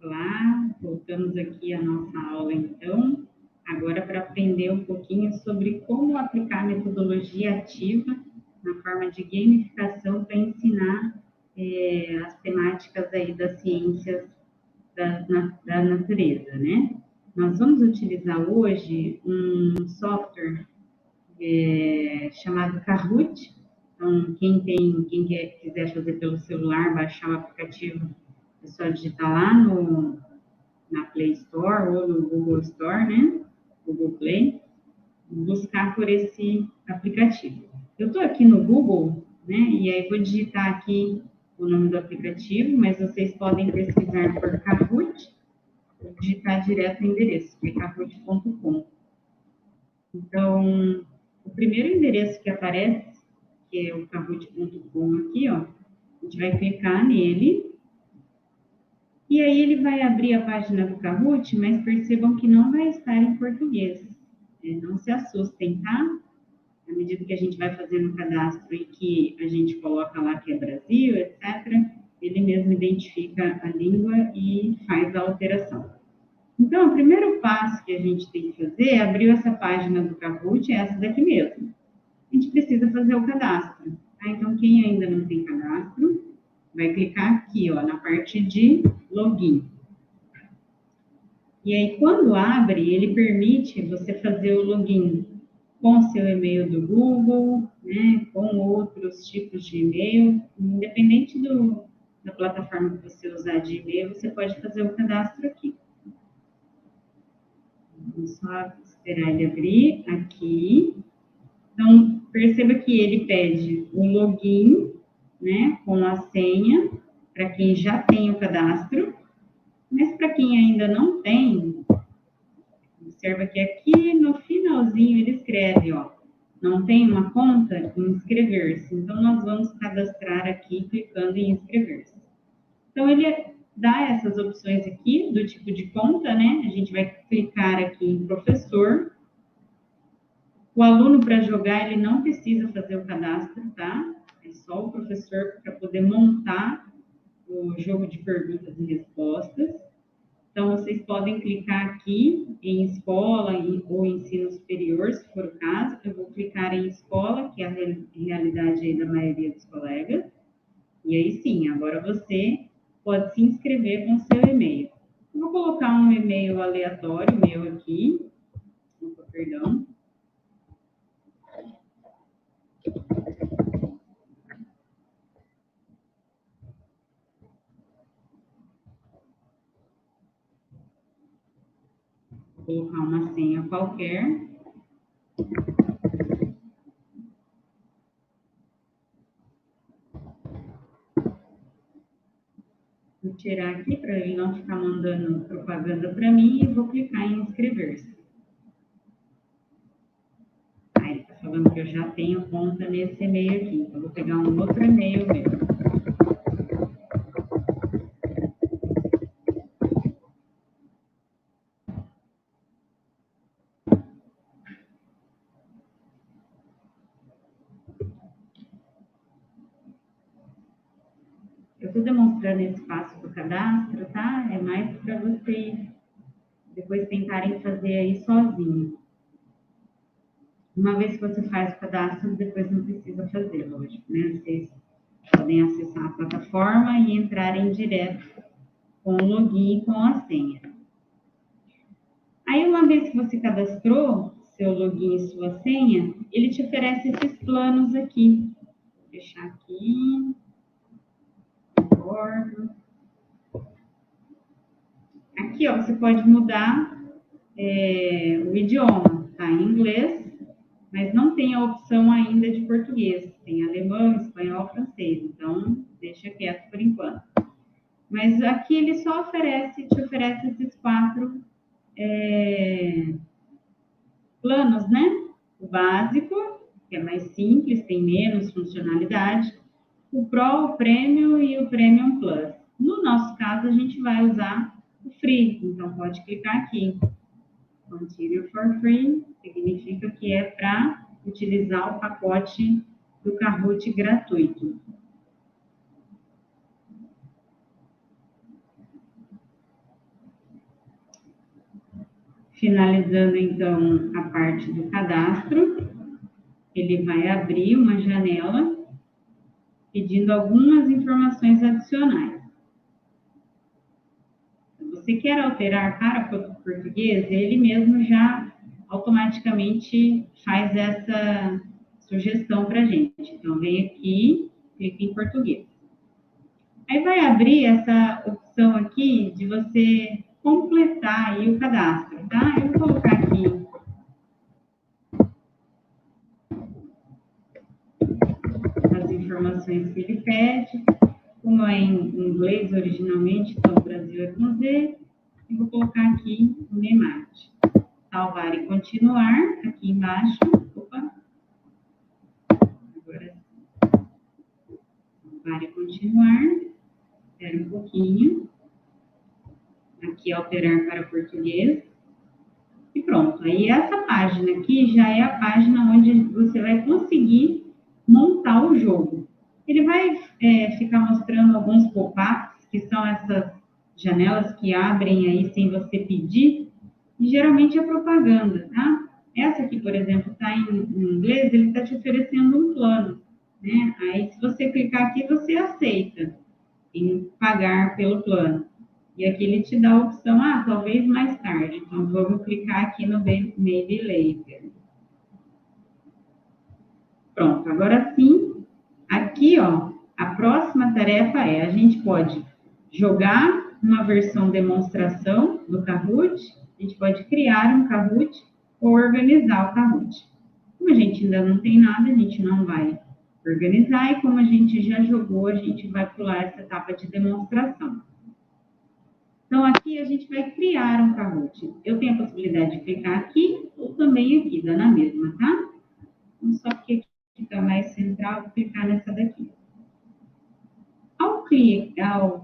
Olá, voltamos aqui à nossa aula, então, agora para aprender um pouquinho sobre como aplicar a metodologia ativa na forma de gamificação para ensinar as temáticas aí das ciências da natureza, né? Nós vamos utilizar hoje um software chamado Kahoot. Então, quem quiser fazer pelo celular, baixar o aplicativo, é só digitar lá na Play Store ou no Google Store, né? Google Play, buscar por esse aplicativo. Eu estou aqui no Google, né? E aí vou digitar aqui o nome do aplicativo, mas vocês podem pesquisar por Kahoot, ou digitar direto o endereço, que é kahoot.com. Então, o primeiro endereço que aparece, que é o kahoot.com aqui, ó, a gente vai clicar nele. E aí ele vai abrir a página do Kahoot, mas percebam que não vai estar em português. Não se assustem, tá? À medida que a gente vai fazendo o cadastro e que a gente coloca lá que é Brasil, etc., ele mesmo identifica a língua e faz a alteração. Então, o primeiro passo que a gente tem que fazer, abriu essa página do Kahoot, é essa daqui mesmo. A gente precisa fazer o cadastro. Tá? Então, quem ainda não tem cadastro, vai clicar aqui, ó, na parte de login. E aí, quando abre, ele permite você fazer o login com seu e-mail do Google, né, com outros tipos de e-mail, independente da plataforma que você usar de e-mail, você pode fazer o cadastro aqui. Vamos só esperar ele abrir aqui. Então, perceba que ele pede um login, né, com a senha, para quem já tem o cadastro, mas para quem ainda não tem, observa que aqui no finalzinho ele escreve, ó, não tem uma conta? Inscrever-se. Então, nós vamos cadastrar aqui, clicando em inscrever-se. Então, ele dá essas opções aqui, do tipo de conta, né? A gente vai clicar aqui em professor. O aluno, para jogar, ele não precisa fazer o cadastro, tá? É só o professor para poder montar o jogo de perguntas e respostas. Então, vocês podem clicar aqui em escola ou ensino superior, se for o caso. Eu vou clicar em escola, que é a realidade aí da maioria dos colegas. E aí sim, agora você pode se inscrever com seu e-mail. Eu vou colocar um e-mail aleatório meu aqui. Opa, perdão. Vou colocar uma senha qualquer. Vou tirar aqui para ele não ficar mandando propaganda para mim e vou clicar em inscrever-se. Aí está falando que eu já tenho conta nesse e-mail aqui. Então, vou pegar um outro e-mail meu. Eu estou demonstrando esse passo do cadastro, tá? É mais para vocês depois tentarem fazer aí sozinho. Uma vez que você faz o cadastro, depois não precisa fazer, lógico, né? Vocês podem acessar a plataforma e entrarem direto com o login e com a senha. Aí, uma vez que você cadastrou seu login e sua senha, ele te oferece esses planos aqui. Vou fechar aqui. Aqui, ó, você pode mudar o idioma, tá? Em inglês, mas não tem a opção ainda de português. Tem alemão, espanhol, francês. Então, deixa quieto por enquanto. Mas aqui ele só te oferece esses 4 planos, né? O básico, que é mais simples, tem menos funcionalidade. O Pro, o Premium e o Premium Plus. No nosso caso, a gente vai usar o Free. Então, pode clicar aqui. Continue for Free significa que é para utilizar o pacote do Kahoot gratuito. Finalizando, então, a parte do cadastro, ele vai abrir uma janela pedindo algumas informações adicionais. Se você quer alterar para português, ele mesmo já automaticamente faz essa sugestão para a gente. Então, vem aqui, clica em português. Aí vai abrir essa opção aqui de você completar aí o cadastro, tá? Eu vou colocar aqui as informações que ele pede. Como é em inglês originalmente, então o Brasil é com Z, eu vou colocar aqui o NEMAT. Salvar e continuar, aqui embaixo. Opa! Agora salvar e continuar. Espera um pouquinho. Aqui alterar para português. E pronto. Aí essa página aqui já é a página onde você vai conseguir montar o jogo. Ele vai ficar mostrando alguns pop-ups, que são essas janelas que abrem aí sem você pedir, e geralmente é propaganda, tá? Essa aqui, por exemplo, está em inglês, ele está te oferecendo um plano, né? Aí, se você clicar aqui, você aceita em pagar pelo plano. E aqui ele te dá a opção, talvez mais tarde. Então, vamos clicar aqui no Maybe Later. Pronto, agora sim, aqui, ó, a próxima tarefa a gente pode jogar uma versão demonstração do Kahoot, a gente pode criar um Kahoot ou organizar o Kahoot. Como a gente ainda não tem nada, a gente não vai organizar, e como a gente já jogou, a gente vai pular essa etapa de demonstração. Então, aqui a gente vai criar um Kahoot. Eu tenho a possibilidade de clicar aqui ou também aqui, dá na mesma, tá? Então, só porque aqui fica mais central, vou clicar nessa daqui. Ao criar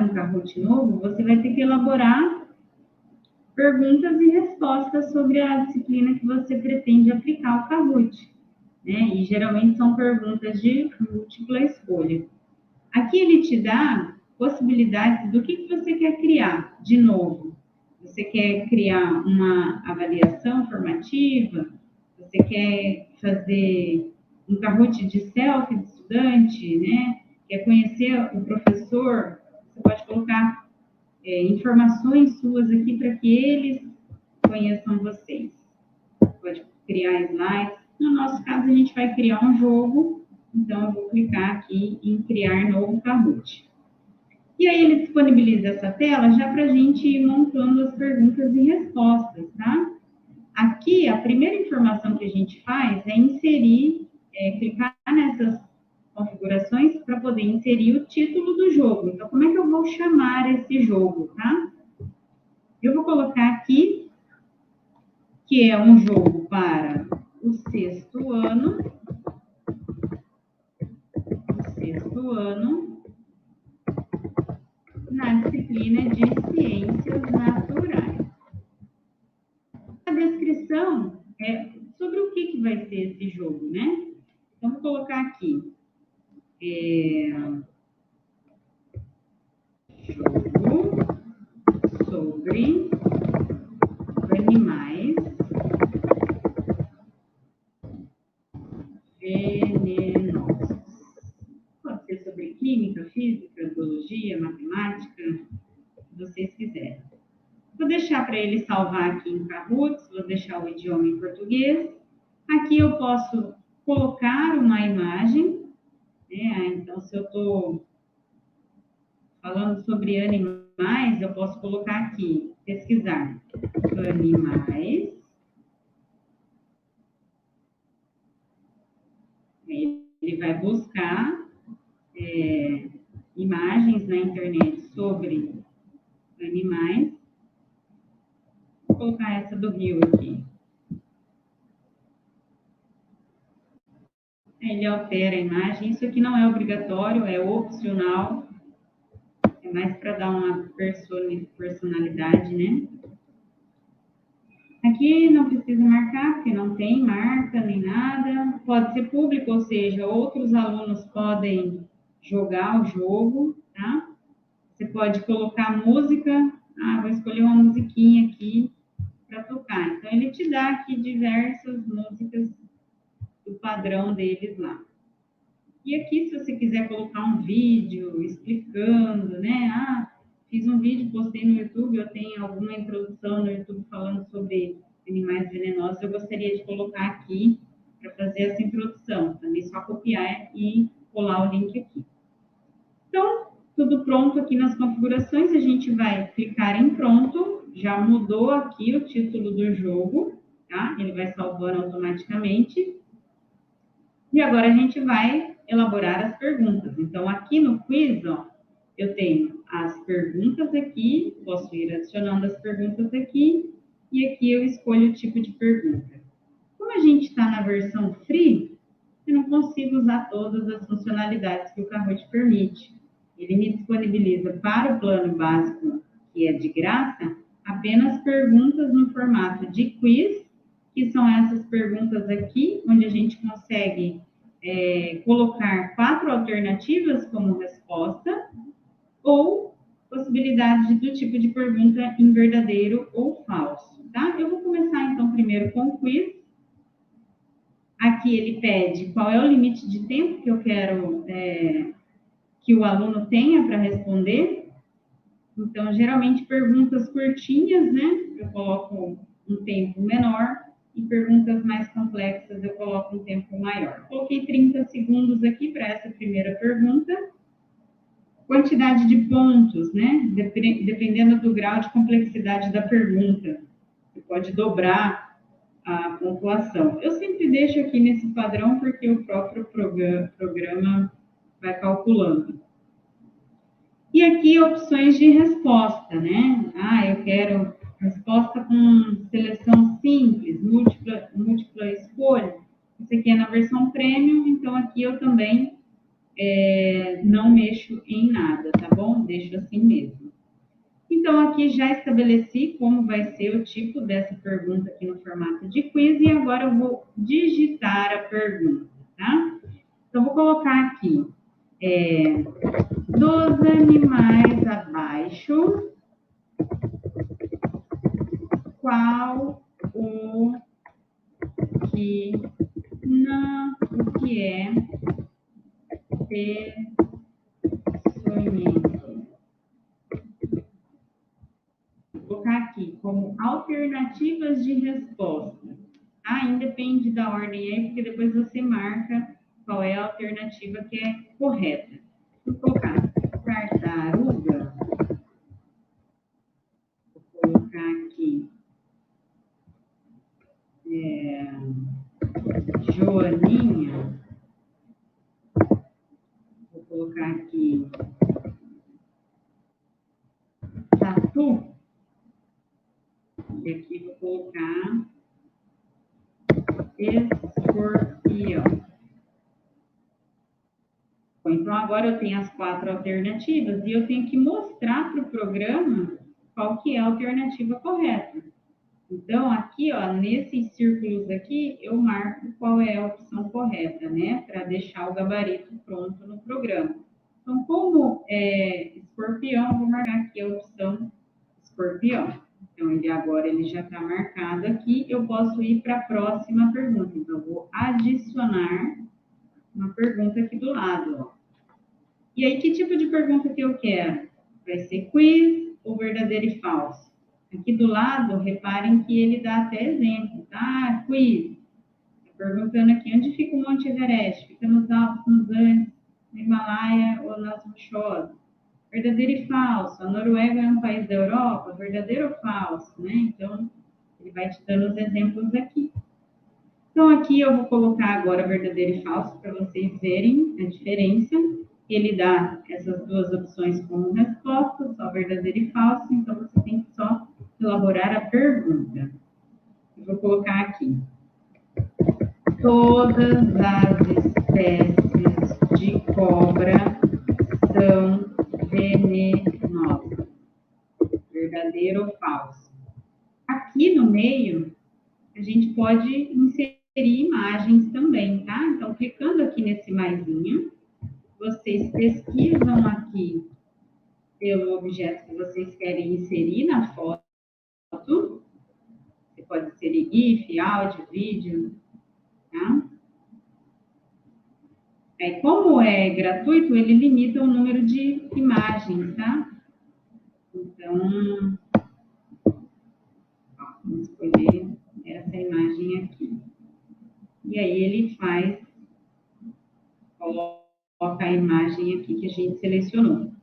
um Kahoot novo, você vai ter que elaborar perguntas e respostas sobre a disciplina que você pretende aplicar o Kahoot, né? E geralmente são perguntas de múltipla escolha. Aqui ele te dá possibilidades do que você quer criar, de novo. Você quer criar uma avaliação formativa? Você quer fazer um Kahoot de selfie de estudante, né? Quer conhecer o professor? Você pode colocar informações suas aqui para que eles conheçam vocês. Pode criar slides. No nosso caso, a gente vai criar um jogo, então eu vou clicar aqui em criar novo Kahoot. E aí ele disponibiliza essa tela já para a gente ir montando as perguntas e respostas, tá? Aqui, a primeira informação que a gente faz é inserir, clicar nessas configurações para poder inserir o título do jogo. Então, como é que eu vou chamar esse jogo, tá? Eu vou colocar aqui que é um jogo para o sexto ano, na disciplina de Ciências Naturais. A descrição é sobre o que vai ser esse jogo, né? Então, vou colocar aqui. Jogo sobre animais venenosos. Pode ser sobre química, física, biologia, matemática, se vocês quiserem. Vou deixar para ele salvar aqui em Kahoot, vou deixar o idioma em português. Aqui eu posso colocar uma imagem, né? Então, se eu estou falando sobre animais, eu posso colocar aqui, pesquisar animais. Ele vai buscar imagens na internet sobre animais. Vou colocar essa do rio aqui. Ele altera a imagem. Isso aqui não é obrigatório, é opcional. É mais para dar uma personalidade, né? Aqui não precisa marcar, porque não tem marca nem nada. Pode ser público, ou seja, outros alunos podem jogar o jogo, tá? Você pode colocar música. vou escolher uma musiquinha aqui para tocar. Então, ele te dá aqui diversas músicas do padrão deles lá. E aqui, se você quiser colocar um vídeo explicando, né? Fiz um vídeo, postei no YouTube, eu tenho alguma introdução no YouTube falando sobre animais venenosos, eu gostaria de colocar aqui para fazer essa introdução. Também só copiar e colar o link aqui. Então, tudo pronto aqui nas configurações, a gente vai clicar em pronto, já mudou aqui o título do jogo, tá? Ele vai salvando automaticamente. E agora a gente vai elaborar as perguntas. Então, aqui no quiz, ó, eu tenho as perguntas aqui, posso ir adicionando as perguntas aqui, e aqui eu escolho o tipo de pergunta. Como a gente está na versão free, eu não consigo usar todas as funcionalidades que o Kahoot permite. Ele me disponibiliza para o plano básico, que é de graça, apenas perguntas no formato de quiz, que são essas perguntas aqui, onde a gente consegue colocar 4 alternativas como resposta, ou possibilidade do tipo de pergunta em verdadeiro ou falso, tá? Eu vou começar, então, primeiro com o quiz. Aqui ele pede qual é o limite de tempo que eu quero que o aluno tenha para responder. Então, geralmente, perguntas curtinhas, né? Eu coloco um tempo menor, e perguntas mais complexas eu coloco um tempo maior. Coloquei 30 segundos aqui para essa primeira pergunta. Quantidade de pontos, né? Dependendo do grau de complexidade da pergunta. Você pode dobrar a pontuação. Eu sempre deixo aqui nesse padrão porque o próprio programa vai calculando. E aqui opções de resposta, né? Eu quero resposta com seleção simples, múltipla escolha. Isso aqui é na versão premium, então aqui eu também não mexo em nada, tá bom? Deixo assim mesmo. Então, aqui já estabeleci como vai ser o tipo dessa pergunta aqui no formato de quiz, e agora eu vou digitar a pergunta, tá? Então, vou colocar aqui, dos animais abaixo, qual o que é peçonhento? Vou colocar aqui como alternativas de resposta. Independe da ordem aí, porque depois você marca qual é a alternativa que é correta. Vou colocar tartaruga. Vou colocar aqui Joaninha. Vou colocar aqui Tatu. E aqui vou colocar escorpião. Bom, então, agora eu tenho as 4 alternativas e eu tenho que mostrar para o programa qual que é a alternativa correta. Então, aqui, ó, nesses círculos aqui, eu marco qual é a opção correta, né? Para deixar o gabarito pronto no programa. Então, como é escorpião, vou marcar aqui a opção escorpião. Então, agora ele já está marcado aqui, eu posso ir para a próxima pergunta. Então, eu vou adicionar uma pergunta aqui do lado, ó. E aí, que tipo de pergunta que eu quero? Vai ser quiz ou verdadeiro e falso? Aqui do lado, reparem que ele dá até exemplo, tá? Quiz. Tá perguntando aqui, onde fica o Monte Everest? Fica nos Alpes, nos Andes, no Himalaia ou nas Rochosas? Verdadeiro e falso. A Noruega é um país da Europa? Verdadeiro ou falso, né? Então, ele vai te dando os exemplos aqui. Então, aqui eu vou colocar agora verdadeiro e falso para vocês verem a diferença. Ele dá essas 2 opções como resposta, só verdadeiro e falso, então você tem que só elaborar a pergunta. Eu vou colocar aqui. Todas as espécies de cobra são venenosas. Verdadeiro ou falso? Aqui no meio, a gente pode inserir imagens também, tá? Então, clicando aqui nesse maisinho, vocês pesquisam aqui pelo objeto que vocês querem inserir na foto. Você pode inserir GIF, áudio, vídeo, tá? Como é gratuito, ele limita o número de imagens, tá? Então, vamos escolher essa imagem aqui. E aí ele coloca a imagem aqui que a gente selecionou.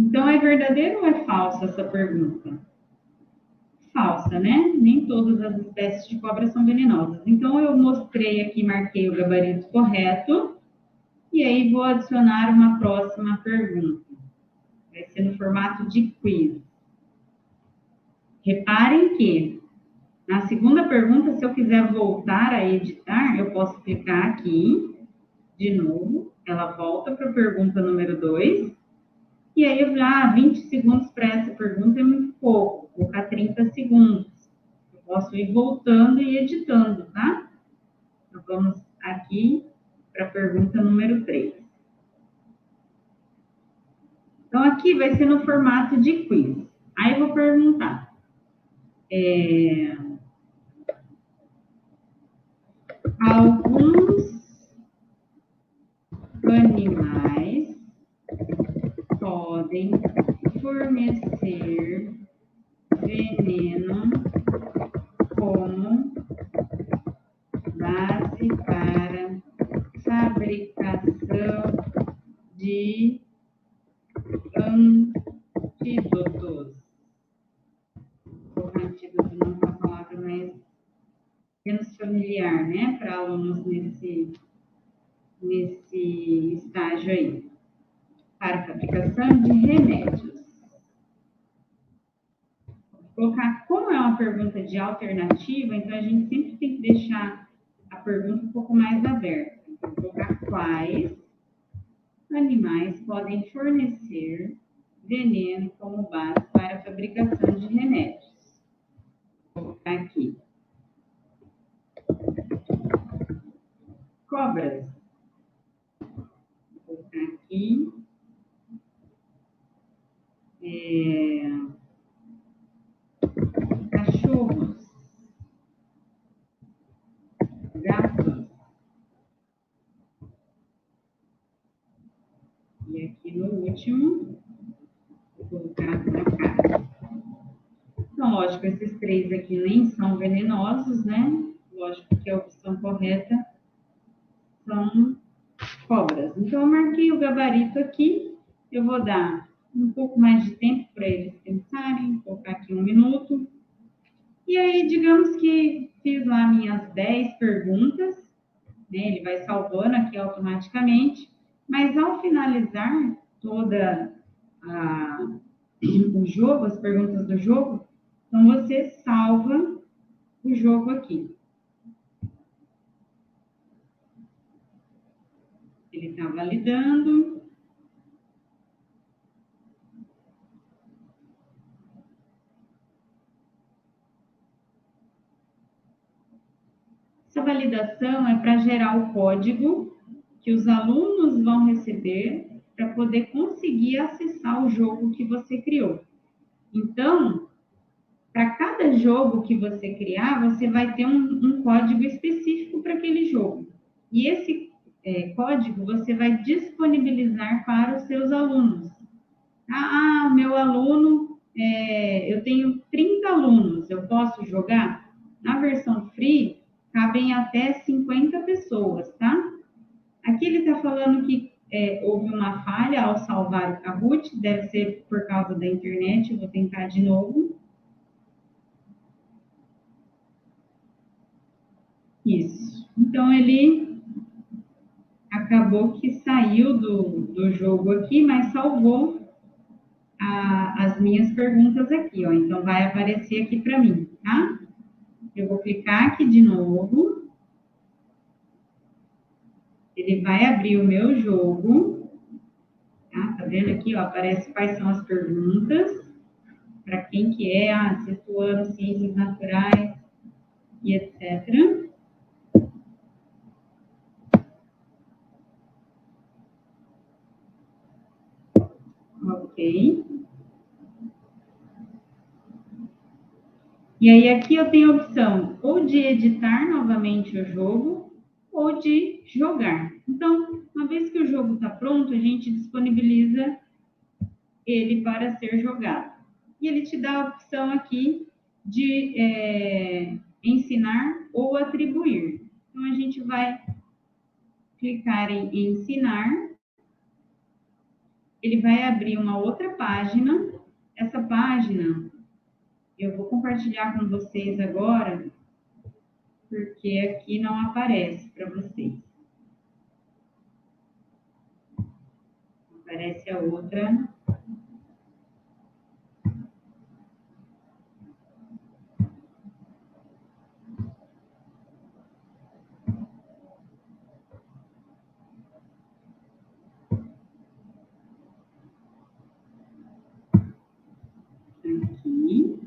Então, é verdadeiro ou é falsa essa pergunta? Falsa, né? Nem todas as espécies de cobra são venenosas. Então, eu mostrei aqui, marquei o gabarito correto, e aí vou adicionar uma próxima pergunta. Vai ser no formato de quiz. Reparem que, na segunda pergunta, se eu quiser voltar a editar, eu posso clicar aqui, de novo, ela volta para a pergunta número 2, e aí eu já, 20 segundos para essa pergunta é muito pouco, vou colocar 30 segundos. Eu posso ir voltando e editando, tá? Então, vamos aqui para a pergunta número 3. Então, aqui vai ser no formato de quiz. Aí eu vou perguntar. Alguns animais podem fornecer veneno como base para fabricação de antídotos. O antídoto não é uma palavra mais menos familiar, né, para alunos nesse estágio aí, para fabricação de remédios. Vou colocar, como é uma pergunta de alternativa, então a gente sempre tem que deixar a pergunta um pouco mais aberta. Então, vou colocar quais animais podem fornecer veneno como base para a fabricação de remédios. Vou colocar aqui. Cobras. Vou colocar aqui. Cachorros. Gatos. E aqui no último, vou colocar na cara. Então, lógico, esses 3 aqui nem são venenosos, né? Lógico que a opção correta são cobras. Então, eu marquei o gabarito aqui. Eu vou dar um pouco mais de tempo para eles pensarem, vou colocar aqui 1 minuto. E aí, digamos que fiz lá minhas 10 perguntas, né? Ele vai salvando aqui automaticamente, mas ao finalizar toda o jogo, as perguntas do jogo, então você salva o jogo aqui. Ele está validando. Essa validação é para gerar o código que os alunos vão receber para poder conseguir acessar o jogo que você criou. Então, para cada jogo que você criar, você vai ter um código específico para aquele jogo. E esse código você vai disponibilizar para os seus alunos. Meu aluno, eu tenho 30 alunos, eu posso jogar? Na versão free, cabem até 50 pessoas, tá? Aqui ele está falando que houve uma falha ao salvar o Kahoot, deve ser por causa da internet, eu vou tentar de novo. Isso. Então, ele acabou que saiu do jogo aqui, mas salvou as minhas perguntas aqui, ó. Então, vai aparecer aqui para mim, tá? Eu vou clicar aqui de novo. Ele vai abrir o meu jogo. Tá vendo aqui, ó? Aparece quais são as perguntas. Para quem que é, sexto ano, ciências naturais e etc. ok. E aí aqui eu tenho a opção ou de editar novamente o jogo ou de jogar. Então, uma vez que o jogo está pronto, a gente disponibiliza ele para ser jogado. E ele te dá a opção aqui de ensinar ou atribuir. Então, a gente vai clicar em ensinar. Ele vai abrir uma outra página. Essa página eu vou compartilhar com vocês agora, porque aqui não aparece para vocês. Aparece a outra. Aqui.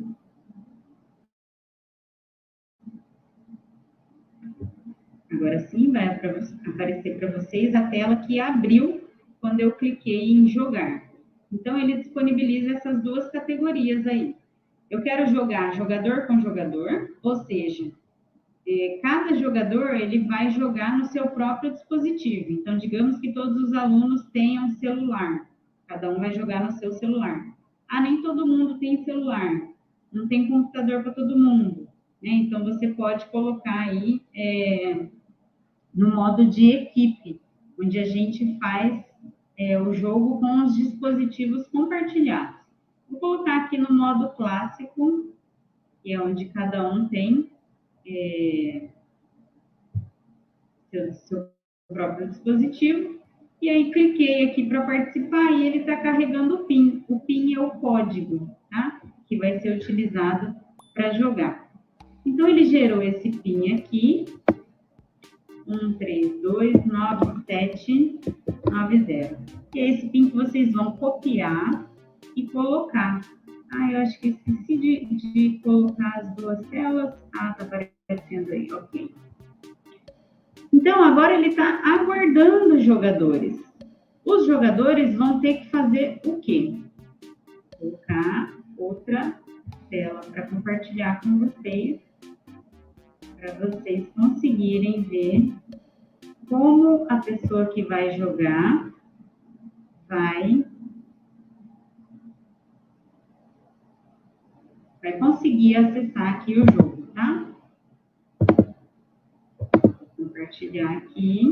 Agora sim vai aparecer para vocês a tela que abriu quando eu cliquei em jogar. Então, ele disponibiliza essas duas categorias aí. Eu quero jogar jogador com jogador, ou seja, cada jogador ele vai jogar no seu próprio dispositivo. Então, digamos que todos os alunos tenham celular, cada um vai jogar no seu celular. Ah, nem todo mundo tem celular, não tem computador para todo mundo, né? Então, você pode colocar aí no modo de equipe, onde a gente faz o jogo com os dispositivos compartilhados. Vou colocar aqui no modo clássico, que é onde cada um tem seu próprio dispositivo. E aí cliquei aqui para participar e ele está carregando o PIN. O PIN é o código, tá? Que vai ser utilizado para jogar. Então, ele gerou esse PIN aqui, 1329790. E é esse PIN que vocês vão copiar e colocar. Ah, eu acho que esqueci de colocar as duas telas. Ah, tá aparecendo aí, ok. Então, agora ele está aguardando os jogadores. Os jogadores vão ter que fazer o quê? Colocar outra tela para compartilhar com vocês, para vocês conseguirem ver como a pessoa que vai jogar vai conseguir acessar aqui o jogo, tá? Vou compartilhar aqui.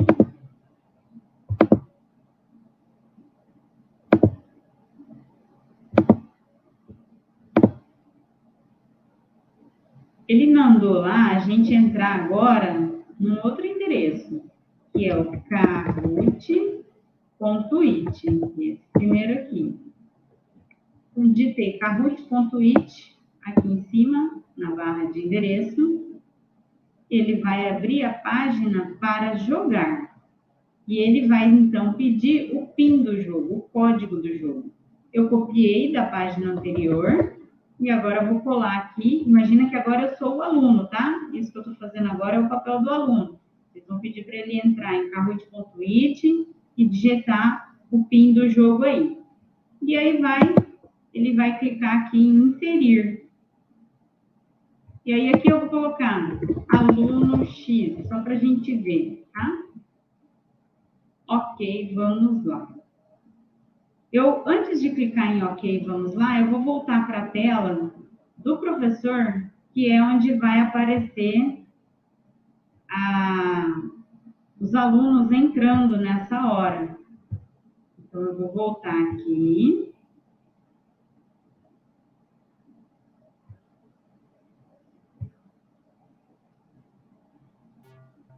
Ele mandou lá a gente entrar agora num outro endereço, que é o Kahoot.it, esse primeiro aqui. Eu digitei Kahoot.it aqui em cima, na barra de endereço. Ele vai abrir a página para jogar. E ele vai, então, pedir o PIN do jogo, o código do jogo. Eu copiei da página anterior e agora vou colar aqui. Imagina que agora eu sou o aluno, tá? Isso que eu estou fazendo agora é o papel do aluno. Vocês vão pedir para ele entrar em Kahoot.it e digitar o PIN do jogo aí. E aí ele vai clicar aqui em inserir. E aí aqui eu vou colocar aluno X, só para a gente ver, tá? Ok, vamos lá. Antes de clicar em ok, vamos lá, eu vou voltar para a tela do professor, que é onde vai aparecer os alunos entrando nessa hora. Então, eu vou voltar aqui.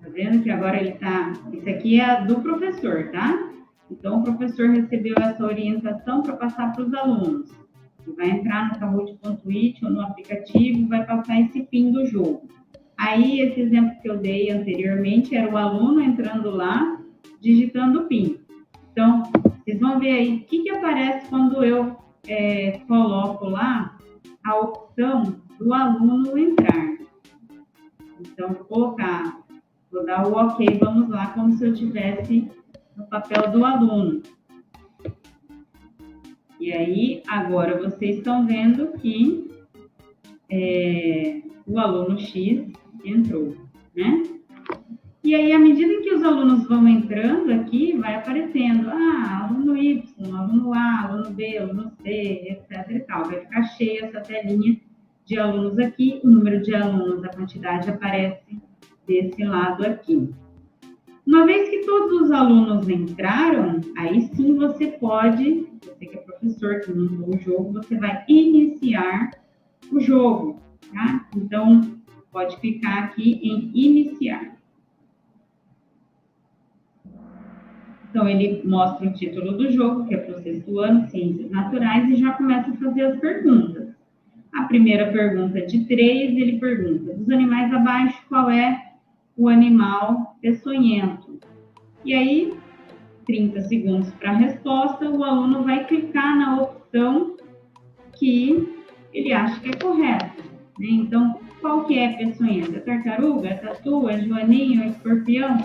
Tá vendo que agora ele tá... Isso aqui é do professor, tá? Então, o professor recebeu essa orientação para passar para os alunos. Ele vai entrar no Kahoot.it ou no aplicativo e vai passar esse PIN do jogo. Aí, esse exemplo que eu dei anteriormente era o aluno entrando lá, digitando o PIN. Então, vocês vão ver aí o que aparece quando eu coloco lá a opção do aluno entrar. Então, vou colocar, vou dar o ok, vamos lá, como se eu estivesse no papel do aluno. E aí, agora vocês estão vendo que o aluno X entrou, né? E aí, à medida que os alunos vão entrando aqui, vai aparecendo, aluno Y, aluno A, aluno B, aluno C, etc e tal. Vai ficar cheia essa telinha de alunos aqui, o número de alunos, a quantidade aparece desse lado aqui. Uma vez que todos os alunos entraram, aí sim você pode, você que é professor, que montou o jogo, você vai iniciar o jogo, tá? Então, pode clicar aqui em iniciar. Então, ele mostra o título do jogo, que é para o 6º ano, Ciências Naturais, e já começa a fazer as perguntas. A primeira pergunta de 3, ele pergunta, dos animais abaixo, qual é o animal peçonhento? E aí, 30 segundos para a resposta, o aluno vai clicar na opção que ele acha que é correta, né? Então, qual que é peçonhento? É tartaruga, é tatu, é joaninho, é escorpião?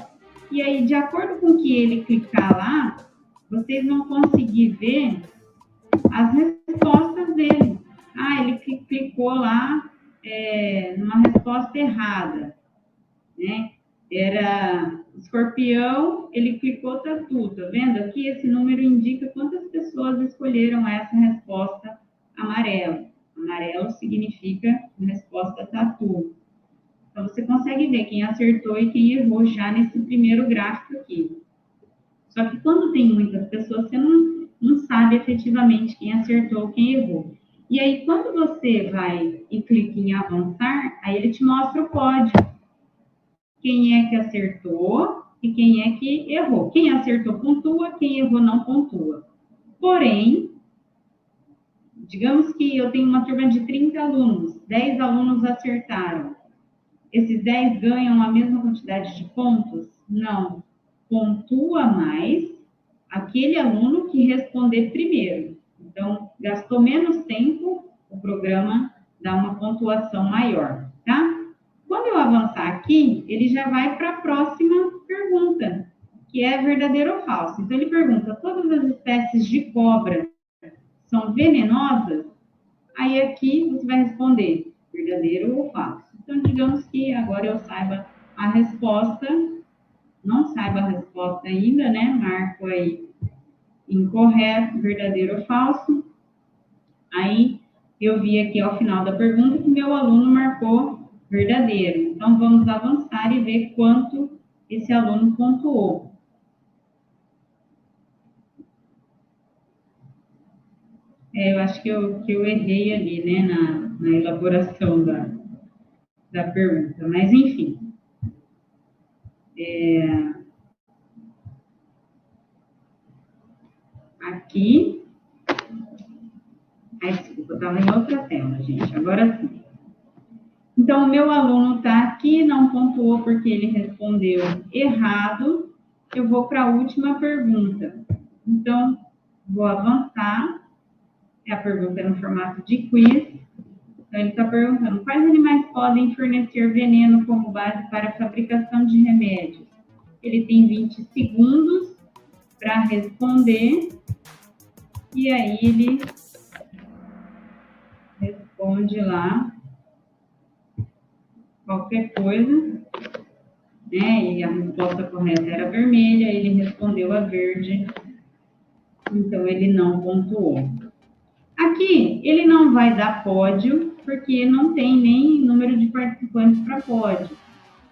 E aí, de acordo com que ele clicar lá, vocês vão conseguir ver as respostas dele. Ele clicou lá numa resposta errada, né? Era escorpião, ele clicou tatu, tá vendo? Aqui esse número indica quantas pessoas escolheram essa resposta amarelo. Amarelo significa resposta tatu. Então, você consegue ver quem acertou e quem errou já nesse primeiro gráfico aqui. Só que quando tem muitas pessoas, você não sabe efetivamente quem acertou ou quem errou. E aí, quando você vai e clica em avançar, aí ele te mostra o pódio. Quem é que acertou e quem é que errou. Quem acertou pontua, quem errou não pontua. Porém, digamos que eu tenho uma turma de 30 alunos, 10 alunos acertaram. Esses 10 ganham a mesma quantidade de pontos? Não. Pontua mais aquele aluno que responder primeiro. Então, gastou menos tempo, o programa dá uma pontuação maior, tá? Quando eu avançar aqui, ele já vai para a próxima pergunta, que é verdadeiro ou falso. Então, ele pergunta, todas as espécies de cobra são venenosas? Aí aqui você vai responder verdadeiro ou falso. Então, digamos que agora eu saiba a resposta, não saiba a resposta ainda, né? Marco aí incorreto, verdadeiro ou falso. Aí eu vi aqui ao final da pergunta que meu aluno marcou verdadeiro. Então, vamos avançar e ver quanto esse aluno pontuou. Eu acho que eu errei ali, né, na elaboração da pergunta, mas enfim. Aqui. Desculpa, eu estava em outra tela, gente. Agora sim. Então, o meu aluno está aqui, não pontuou porque ele respondeu errado. Eu vou para a última pergunta. Então, vou avançar. A pergunta é no formato de quiz. Então, ele está perguntando, quais animais podem fornecer veneno como base para a fabricação de remédios? Ele tem 20 segundos para responder. E aí, ele responde lá qualquer coisa, né? E a resposta correta era vermelha, ele respondeu a verde, então ele não pontuou. Aqui, ele não vai dar pódio, porque não tem nem número de participantes para pódio.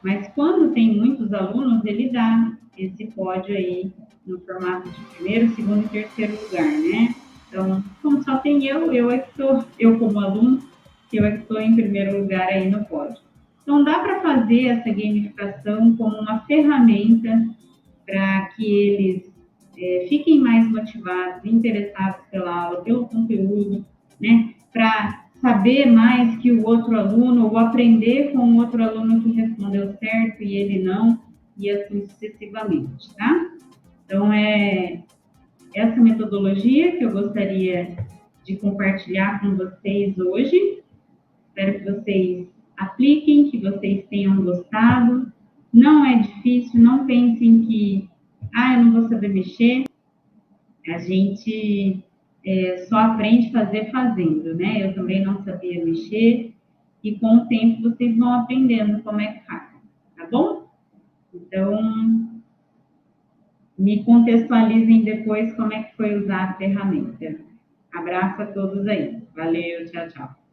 Mas quando tem muitos alunos, ele dá esse pódio aí no formato de primeiro, segundo e terceiro lugar, né? Então, como só tem eu como aluno, eu é que estou em primeiro lugar aí no pódio. Então, dá para fazer essa gamificação como uma ferramenta para que eles fiquem mais motivados, interessados pela aula, pelo conteúdo, né? Para saber mais que o outro aluno, ou aprender com o outro aluno que respondeu certo e ele não, e assim sucessivamente, tá? Então, é essa metodologia que eu gostaria de compartilhar com vocês hoje. Espero que vocês apliquem, que vocês tenham gostado. Não é difícil, não pensem que, eu não vou saber mexer. A gente só aprende a fazer fazendo, né? Eu também não sabia mexer, e com o tempo vocês vão aprendendo como é que faz, tá bom? Então, me contextualizem depois como é que foi usar a ferramenta. Abraço a todos aí. Valeu, tchau, tchau.